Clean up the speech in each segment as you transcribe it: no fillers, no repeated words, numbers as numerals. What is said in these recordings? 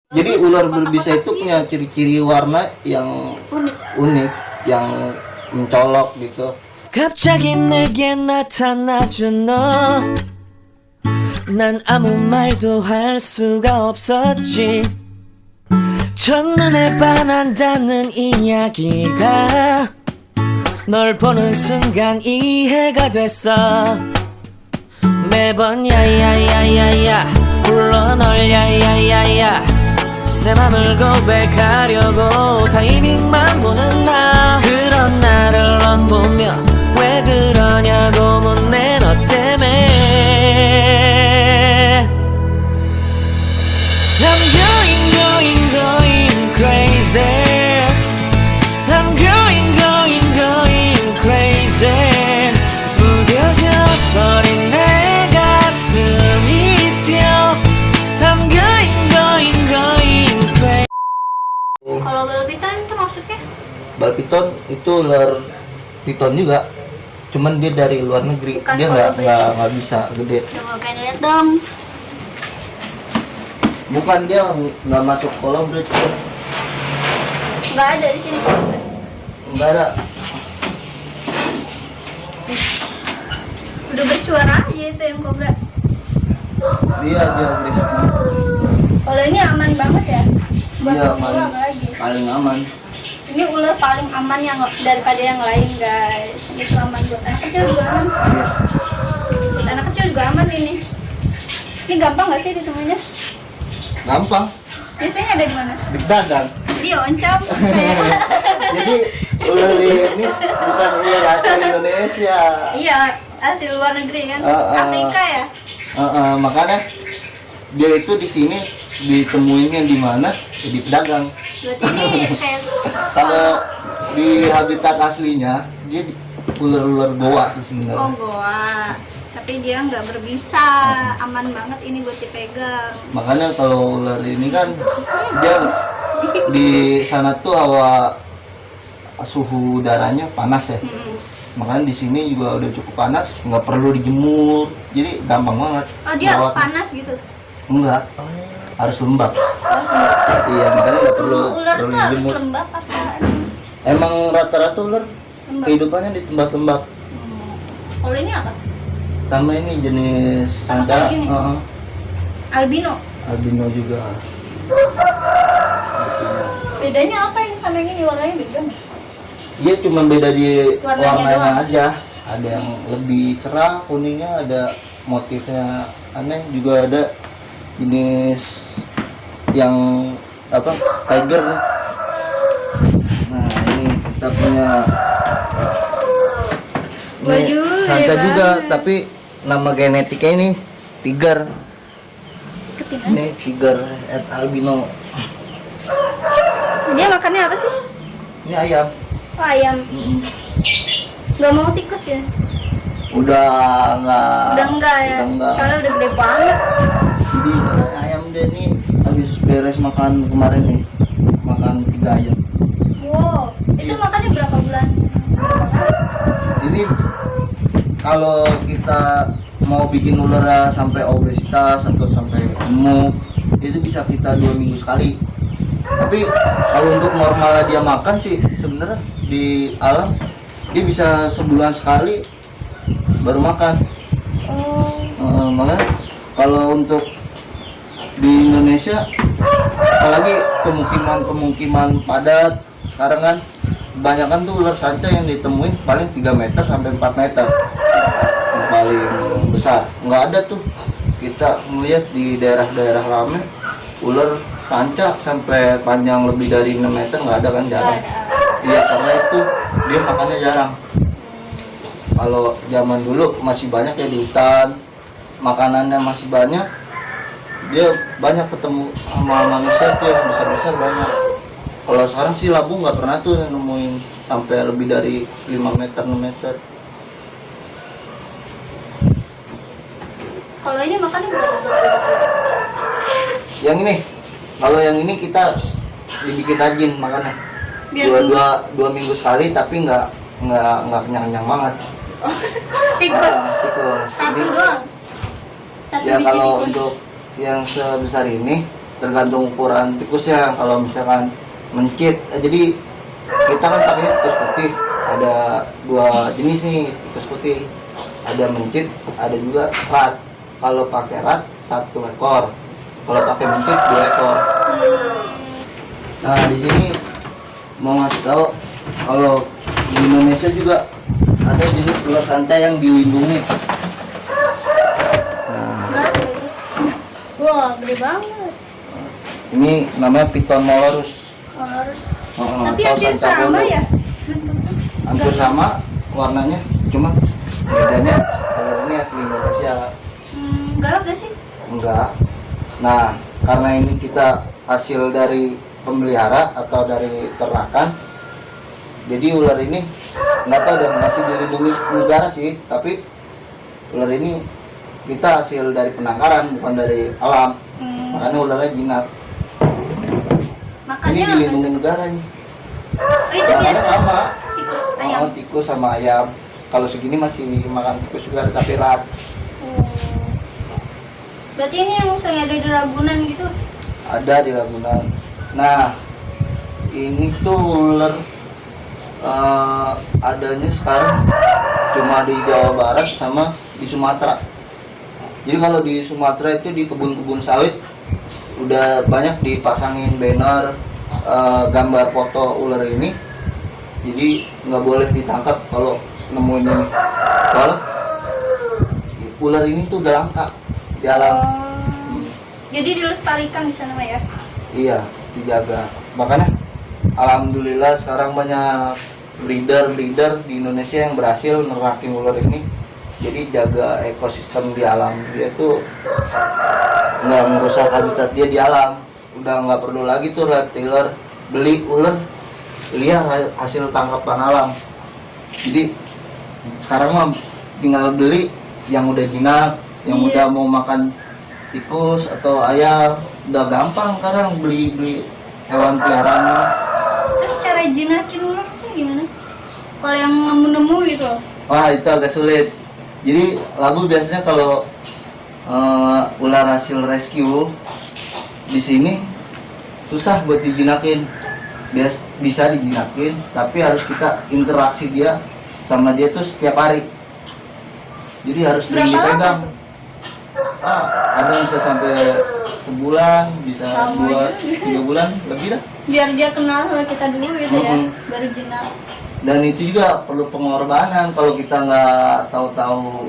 Jadi ular berbisa itu punya ciri-ciri warna yang unik, yang mencolok gitu. 갑자기 내게 나타나준 너, 난 아무 말도 할 수가 없었지. 첫눈에 반한다는 이야기가 널 보는 순간 이해가 됐어. 매번 야야야야야 불러 널 야야야야, 내 맘을 고백하려고 타이밍만 보는 나. 그런 나를 넌 보며 왜 그러냐고 묻네. 너 때문에 I'm going crazy. I'm going crazy. 무뎌져 버린 내 가슴이 뛰어. I'm going crazy. Kalau ular piton itu maksudnya? Bal piton itu ular piton juga, cuman dia dari luar negeri. Bukan Dia nggak bisa gede. Coba pengen lihat dong. Bukan, dia nggak masuk kolom bro. Nggak ada di sini. Nggak ada. Udah bersuara aja itu yang kobra. Dia berisik. Kalau ini aman banget ya? Buat Iya, pulang lagi. paling aman. Ini ular paling aman yang daripada yang lain guys. Itu aman buat anak kecil juga aman. Iya. Buat anak kecil juga aman ini. Ini gampang nggak sih ditemuinya? Gampang. Biasanya ada di mana? Di Dadang. Di Oncom. Jadi ular ini bukan ular asal Indonesia. Iya, asli luar negeri kan? Afrika ya? Makanya dia itu di sini ditemuinnya di mana? Di pedagang. Berarti ini kayak Kalau di habitat aslinya dia ular-ular goa sih sebenarnya. oh goa. Tapi dia nggak berbisa, aman banget ini buat dipegang. Makanya kalau ular ini kan dia di sana tuh hawa suhu udaranya panas ya. Makanya di sini juga udah cukup panas, nggak perlu dijemur, jadi gampang banget. Oh dia harus merawatnya. panas gitu? Enggak, harus lembab. Oh, Iya, makanya nggak perlu ular perlu tuh harus dijemur. lembab apaan? Emang rata-rata ular Lembab. kehidupannya di tempat lembab. Kalau ini apa? Sama ini jenis Sama sanca, kayak gini? Albino. albino juga. Bedanya apa yang sama yang ini? Warnanya beda nih? Iya, cuma beda di Warnanya warnanya doang. aja. Ada yang lebih cerah kuningnya, ada motifnya aneh, juga ada jenis yang apa, tiger. Nah ini kita punya Baju sanca ya juga, banget. tapi nama genetiknya ini tiger. Ketiban. Ini tiger et albino. Dia makannya apa sih? Ini ayam. Oh, ayam. Nggak mau tikus ya? Udah enggak. Udah enggak ya? Udah enggak. Soalnya udah gede banget. Jadi ayam dia nih habis beres makan kemarin nih, makan 3 ayam. Wow, itu makannya berapa bulan? Ini kalau kita mau bikin ular sampai obesitas atau sampai gemuk, itu bisa kita 2 minggu sekali. Tapi kalau untuk normal dia makan sih sebenarnya di alam dia bisa sebulan sekali baru makan. Makanya kalau untuk di Indonesia, apalagi pemukiman padat sekarang kan, kebanyakan tuh ular sanca yang ditemuin paling 3 meter sampai 4 meter yang paling besar. Nggak ada tuh kita melihat di daerah-daerah ramai ular sanca sampai panjang lebih dari 6 meter, nggak ada kan, jarang. Iya, karena itu dia makannya jarang. Kalau zaman dulu masih banyak ya di hutan, makanannya masih banyak, dia banyak ketemu sama manusia tuh yang besar-besar banyak. Kalau sekarang sih labu nggak pernah tuh nemuin sampai lebih dari 5 meter, 6 meter. Kalau ini makannya berapa? Yang ini, kalau yang ini kita dibikin rajin makannya. Biar Dua minggu sekali, tapi nggak kenyang-kenyang banget. Tikus. Tikus. Satu Jadi, doang. Satu ya biji kalau tikus. untuk yang sebesar ini tergantung ukuran tikusnya. Kalau misalkan mencit, jadi kita kan pakai tikus putih, ada dua jenis nih tikus putih, ada mencit, ada juga rat. Kalau pakai rat 1 ekor, kalau pakai mencit 2 ekor. Nah, di sini mau ngasih tahu kalau di Indonesia juga ada jenis ular santai yang dilindungi. Nah, Wah, gede banget. ini namanya Piton molorus. Harus. Oh, Tapi atau hampir Santa sama Bodo. ya? Hampir sama warnanya, cuma bedanya kalau ini asli Indonesia. Galak gak sih? Enggak. Nah, karena ini kita hasil dari pemelihara atau dari ternakan, jadi ular ini nggak tahu dan masih dilindungi negara sih, tapi ular ini kita hasil dari penangkaran bukan dari alam. Makanya ularnya jinak. Makanya Ini dilindungi negara nih. Oh, itu Makanya biasa. sama. Tikus ayam. Oh, tikus sama ayam. Kalau segini masih makan tikus juga, tapi rat. Berarti ini yang sering ada di Ragunan gitu? Ada di Ragunan. Nah, ini tuh ular adanya sekarang cuma di Jawa Barat sama di Sumatera. Jadi kalau di Sumatera itu di kebun-kebun sawit udah banyak dipasangin banner gambar foto ular ini. Jadi nggak boleh ditangkap kalau nemuin ini. Soalnya ular ini tuh udah langka di alam. Jadi dilestarikan di sana Pak, ya? Iya, dijaga. Makanya alhamdulillah sekarang banyak breeder di Indonesia yang berhasil nerakin ular ini. Jadi jaga ekosistem di alam. Dia tuh nggak merusak habitat dia di alam. Udah nggak perlu lagi tuh reptiler beli ular liar hasil tangkapan alam. Jadi sekarang mah tinggal beli yang udah jinak, yang udah mau makan tikus atau ayam, udah gampang sekarang beli hewan peliharaan. Terus cara jinakin ular tuh gimana sih? Kalau yang nemu-nemu gitu? Wah, itu agak sulit. Jadi labu biasanya kalau ular hasil rescue di sini susah buat dijinakin. Bisa dijinakin, tapi harus kita interaksi dia sama dia tuh setiap hari. Jadi harus sering Berapa dipegang. lama Ada yang bisa sampai sebulan, bisa Lama 2-3 bulan lebih dah. biar dia kenal sama kita dulu gitu ya, baru jinak. Dan itu juga perlu pengorbanan. Kalau kita nggak tahu-tahu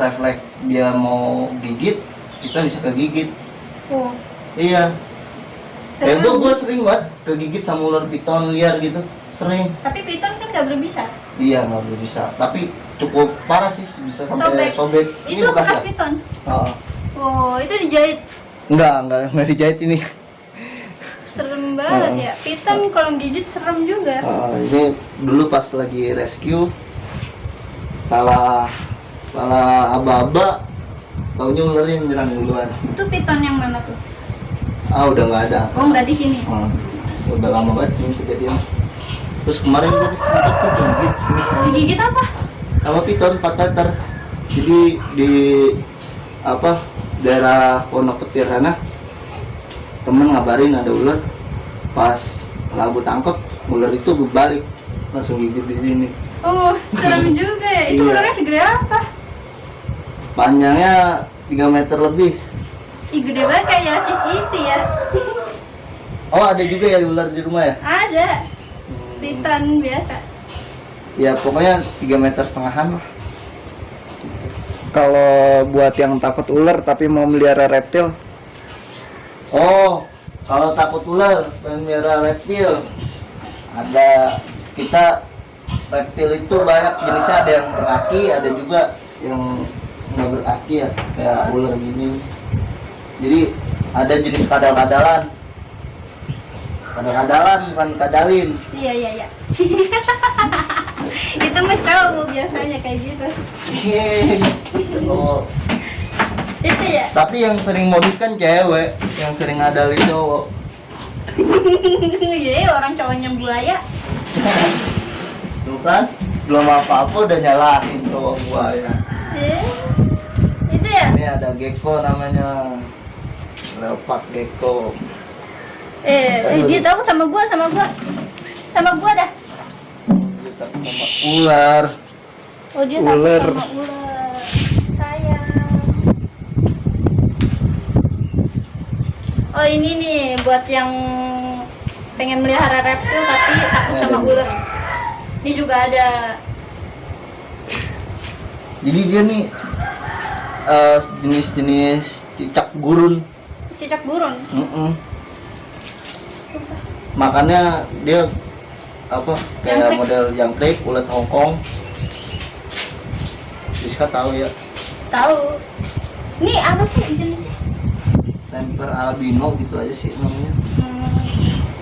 refleks dia mau gigit, kita bisa kegigit. Oh. Iya. Kayak gue sering banget kegigit sama ular piton liar gitu, sering. Tapi piton kan nggak berbisa. Iya, nggak bisa. Tapi cukup parah sih, bisa sampai sobek. Itu bekas ya? piton. Oh. Oh, itu dijahit. Enggak dijahit ini. Serem banget ya. Piton kalau gigit serem juga. Ini dulu pas lagi rescue salah aba-aba, taunya ularnya yang nyerang duluan. Itu piton yang mana tuh? Udah nggak ada. Oh, nggak di sini. Udah lama banget ini kejadian. Terus kemarin gue sempat tuh gigit sini. Digigit apa? Sama piton 4 meter. Jadi di daerah Pondok Petir sana temen ngabarin ada ular. Pas labu tangkep, ular itu berbalik langsung gigit di sini. Oh, serem juga ya. Itu Iya. ularnya segede apa? Panjangnya 3 meter lebih. Ih, gede banget kayak si Siti ya. Oh, ada juga ya ular di rumah ya? Ada. Piton biasa. Ya pokoknya 3,5 meter lah. Kalau buat yang takut ular tapi mau melihara reptil, kalau takut ular pengen melihara reptil, ada kita reptil itu banyak jenisnya, ada yang berkaki, ada juga yang nggak berkaki ya, kayak ular gini. Jadi ada jenis kadal-kadalan bukan kadalin. Iya. Itu mah cowok biasanya kayak gitu. Oh. Itu ya. Tapi yang sering modus kan cewek, yang sering ngadalin cowok. Iya, orang cowoknya buaya. Tuh kan, belum apa-apa udah nyalahin cowok buaya. Eh, itu ya. Ini ada gecko namanya. leopard, gecko. Dia takut sama gua dah. Dia takut sama ular. Oh, dia takut Ular. sama ular. Sayang. Oh, ini nih buat yang pengen melihara reptil tapi takut Ini sama ada ular. Ini juga ada. Jadi dia nih jenis-jenis cicak gurun. Cicak burung. Makanya dia apa kayak Jangkrik. model jangkrik, ulet Hongkong. Siska tahu ya, Tahu. Ini apa sih jenisnya? Lemper albino gitu aja sih namanya.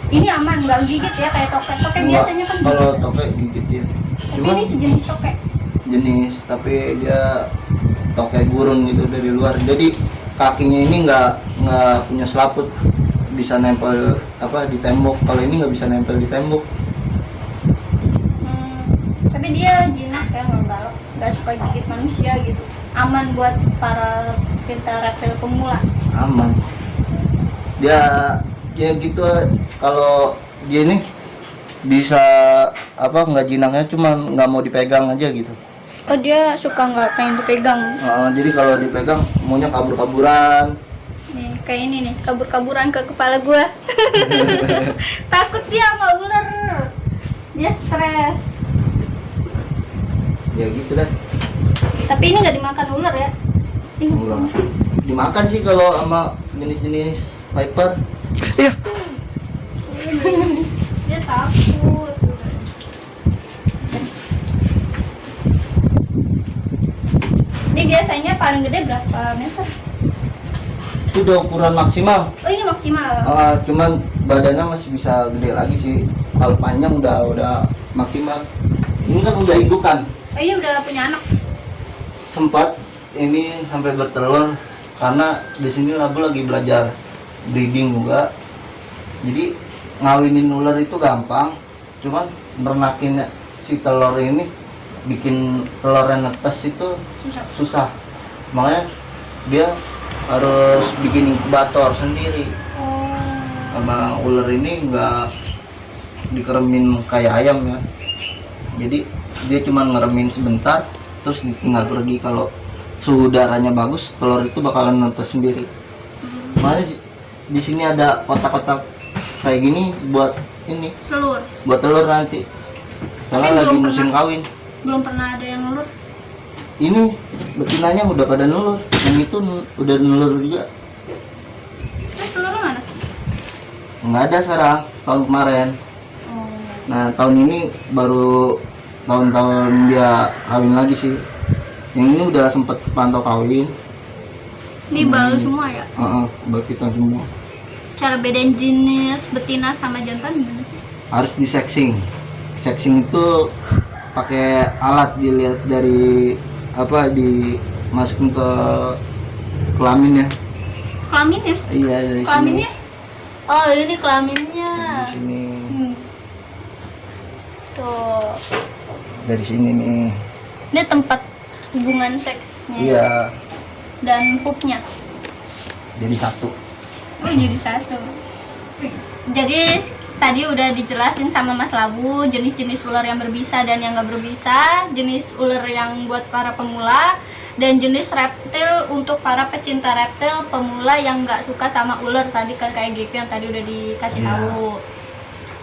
Ini aman, nggak gigit ya kayak tokek. Tokek Enggak, biasanya kan kalau gigit. tokek gigit ya. Tapi Cuma ini sejenis tokek. jenis, tapi dia tokek gurun gitu dari luar. Jadi kakinya ini nggak punya selaput, bisa nempel apa di tembok. Kalau ini nggak bisa nempel di tembok. Tapi dia jinak ya, nggak galak, nggak suka gigit manusia gitu. Aman buat para cinta reptil pemula. Aman. Dia ya gitu, kalau dia ini bisa apa nggak jinaknya, cuma nggak mau dipegang aja gitu. Oh, dia suka nggak pengen dipegang. Jadi kalau dipegang maunya kabur-kaburan. Nih kayak ini nih, kabur-kaburan ke kepala gua. Takut dia sama ular. Dia stres. Ya gitu dah. Tapi ini nggak dimakan ular ya? Ini nggak Ular. dimakan. Dimakan sih kalau sama jenis-jenis viper. Iya. Dia takut. Ini biasanya paling gede berapa meter? Itu udah ukuran maksimal. Oh, ini maksimal. Cuman badannya masih bisa gede lagi sih. Kalau panjang udah maksimal. Ini kan udah indukan. Oh, ini udah punya anak. Sempat ini sampai bertelur karena di sini Labu lagi belajar breeding juga. Jadi ngawinin ular itu gampang, cuman merenakin si telur ini, bikin telurnya netes itu Susah. susah. Makanya dia harus bikin inkubator sendiri. Oh. Sama ular ini nggak dikeremin kayak ayam ya. Jadi dia cuma ngeremin sebentar, terus tinggal pergi. Kalau suhu udaranya bagus, telur itu bakalan netes sendiri. Makanya di sini ada kotak-kotak kayak gini buat ini, Telur. buat telur nanti. Karena Tapi lagi belum musim pernah. kawin. Belum pernah ada yang telur. Ini betinanya udah pada nulur, yang itu udah nulur juga. Terus telurnya mana? Nggak ada sekarang, tahun kemarin. Oh. Nah tahun ini baru tahun-tahun dia kawin lagi sih. Yang ini udah sempet pantau kawin. Ini baru semua ya? Betina semua. Cara bedain jenis betina sama jantan gimana sih? Harus di sexing. Sexing itu pakai alat, dilihat dari apa, dimasukin ke kelaminnya. Kelaminnya? Iya dari Kelaminnya? sini. Oh, ini kelaminnya. Dari sini. Tuh. Dari sini nih. Ini tempat hubungan seksnya. Iya. Dan pupnya. Jadi satu. Oh, jadi satu. Jadi tadi udah dijelasin sama Mas Labu jenis-jenis ular yang berbisa dan yang nggak berbisa, jenis ular yang buat para pemula, dan jenis reptil untuk para pecinta reptil pemula yang nggak suka sama ular tadi kan, kayak Gecko yang tadi udah dikasih Iya. tahu.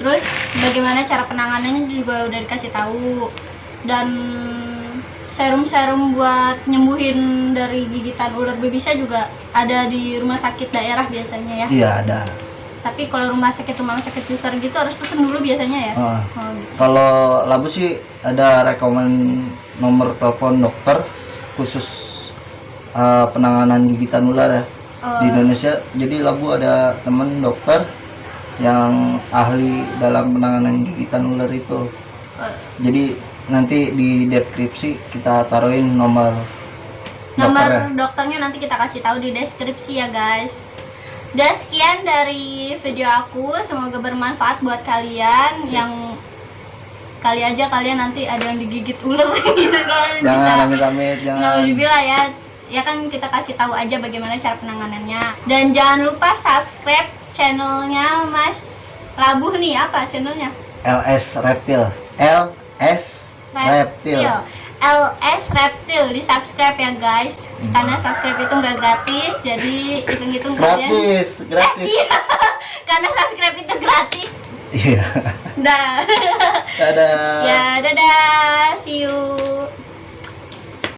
Terus bagaimana cara penanganannya juga udah dikasih tahu, dan serum-serum buat nyembuhin dari gigitan ular berbisa juga ada di rumah sakit daerah biasanya ya. Iya ada. Tapi kalau rumah sakit besar gitu harus pesen dulu biasanya ya. Ah. Oh, gitu. Kalau Labu sih ada rekomen nomor telepon dokter khusus penanganan gigitan ular ya di Indonesia. Jadi Labu ada temen dokter yang ahli dalam penanganan gigitan ular itu. Jadi nanti di deskripsi kita taruhin nomor dokternya. Dokternya nanti kita kasih tahu di deskripsi ya guys. Dan sekian dari video aku, semoga bermanfaat buat kalian. Yang kali aja kalian nanti ada yang digigit ular gitu kan. Jangan amit-amit, jangan. Alhamdulillah ya, ya kan kita kasih tahu aja bagaimana cara penanganannya. Dan jangan lupa subscribe channelnya Mas Labuh nih, apa channelnya? LS Reptil. LS Reptil. LS Reptil, di subscribe ya guys. Karena subscribe itu nggak gratis, jadi hitung-hitung kalian. Gratis. Iya. Karena subscribe itu gratis. Iya. Dah. Dadah. Ya, dadah. See you.